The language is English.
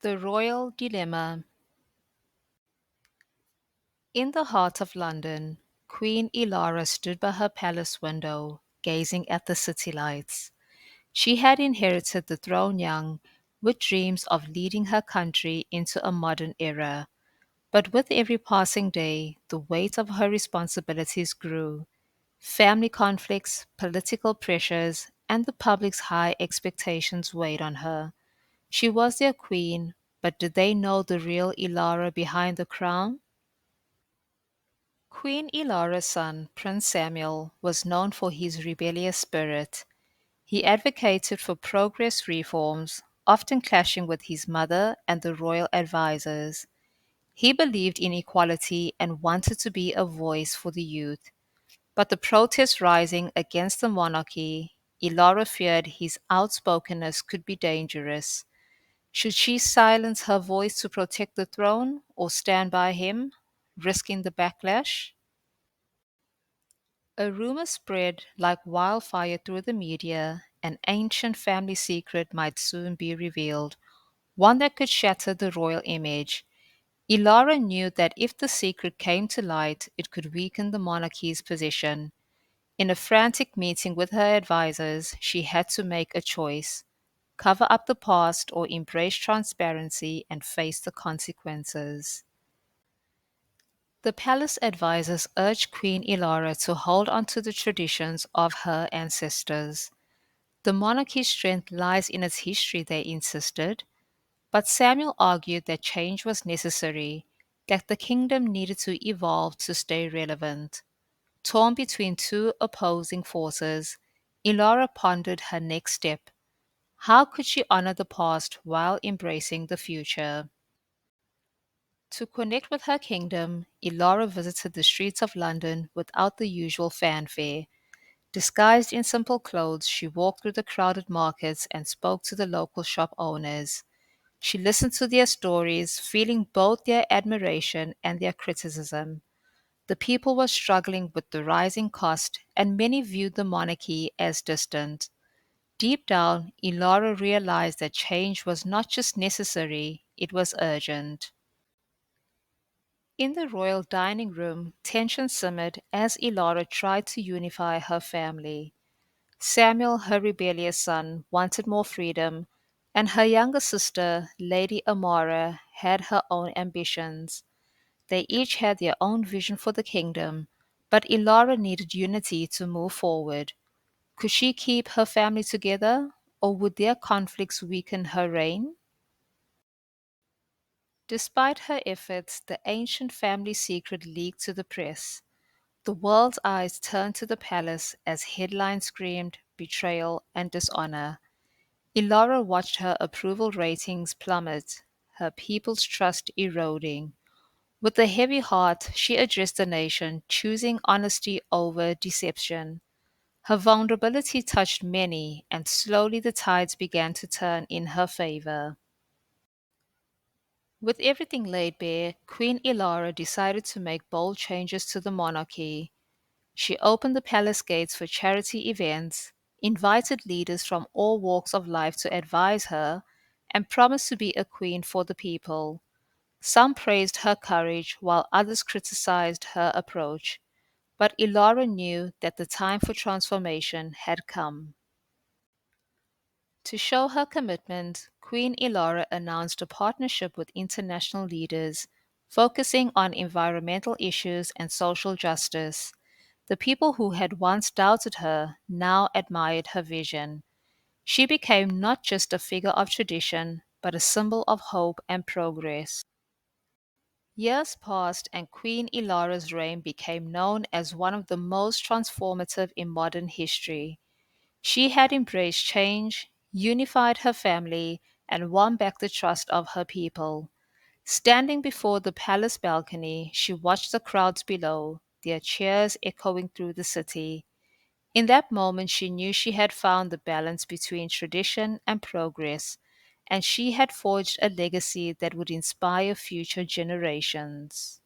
The Royal Dilemma. In the heart of London, Queen Elara stood by her palace window, gazing at the city lights. She had inherited the throne young, with dreams of leading her country into a modern era. But with every passing day, the weight of her responsibilities grew. Family conflicts, political pressures, and the public's high expectations weighed on her. She was their queen, but did they know the real Ilara behind the crown? Queen Ilara's son, Prince Samuel, was known for his rebellious spirit. He advocated for progress reforms, often clashing with his mother and the royal advisers. He believed in equality and wanted to be a voice for the youth. But the protests rising against the monarchy, Ilara feared his outspokenness could be dangerous. Should she silence her voice to protect the throne or stand by him, risking the backlash? A rumor spread like wildfire through the media. An ancient family secret might soon be revealed, one that could shatter the royal image. Ilara knew that if the secret came to light, it could weaken the monarchy's position. In a frantic meeting with her advisors, she had to make a choice: cover up the past or embrace transparency and face the consequences. The palace advisors urged Queen Ilara to hold on to the traditions of her ancestors. The monarchy's strength lies in its history, they insisted, but Samuel argued that change was necessary, that the kingdom needed to evolve to stay relevant. Torn between two opposing forces, Ilara pondered her next step. How could she honor the past while embracing the future? To connect with her kingdom, Ilara visited the streets of London without the usual fanfare. Disguised in simple clothes, she walked through the crowded markets and spoke to the local shop owners. She listened to their stories, feeling both their admiration and their criticism. The people were struggling with the rising cost, and many viewed the monarchy as distant. Deep down, Ilara realized that change was not just necessary, it was urgent. In the royal dining room, tension simmered as Ilara tried to unify her family. Samuel, her rebellious son, wanted more freedom, and her younger sister, Lady Amara, had her own ambitions. They each had their own vision for the kingdom, but Ilara needed unity to move forward. Could she keep her family together, or would their conflicts weaken her reign? Despite her efforts, the ancient family secret leaked to the press. The world's eyes turned to the palace as headlines screamed betrayal and dishonor. Ilara watched her approval ratings plummet, her people's trust eroding. With a heavy heart, she addressed the nation, choosing honesty over deception. Her vulnerability touched many, and slowly the tides began to turn in her favor. With everything laid bare, Queen Ilara decided to make bold changes to the monarchy. She opened the palace gates for charity events, invited leaders from all walks of life to advise her, and promised to be a queen for the people. Some praised her courage, while others criticized her approach. But Ilara knew that the time for transformation had come. To show her commitment, Queen Ilara announced a partnership with international leaders, focusing on environmental issues and social justice. The people who had once doubted her now admired her vision. She became not just a figure of tradition, but a symbol of hope and progress. Years passed, and Queen Ilara's reign became known as one of the most transformative in modern history. She had embraced change, unified her family, and won back the trust of her people. Standing before the palace balcony, she watched the crowds below, their cheers echoing through the city. In that moment, she knew she had found the balance between tradition and progress, and she had forged a legacy that would inspire future generations.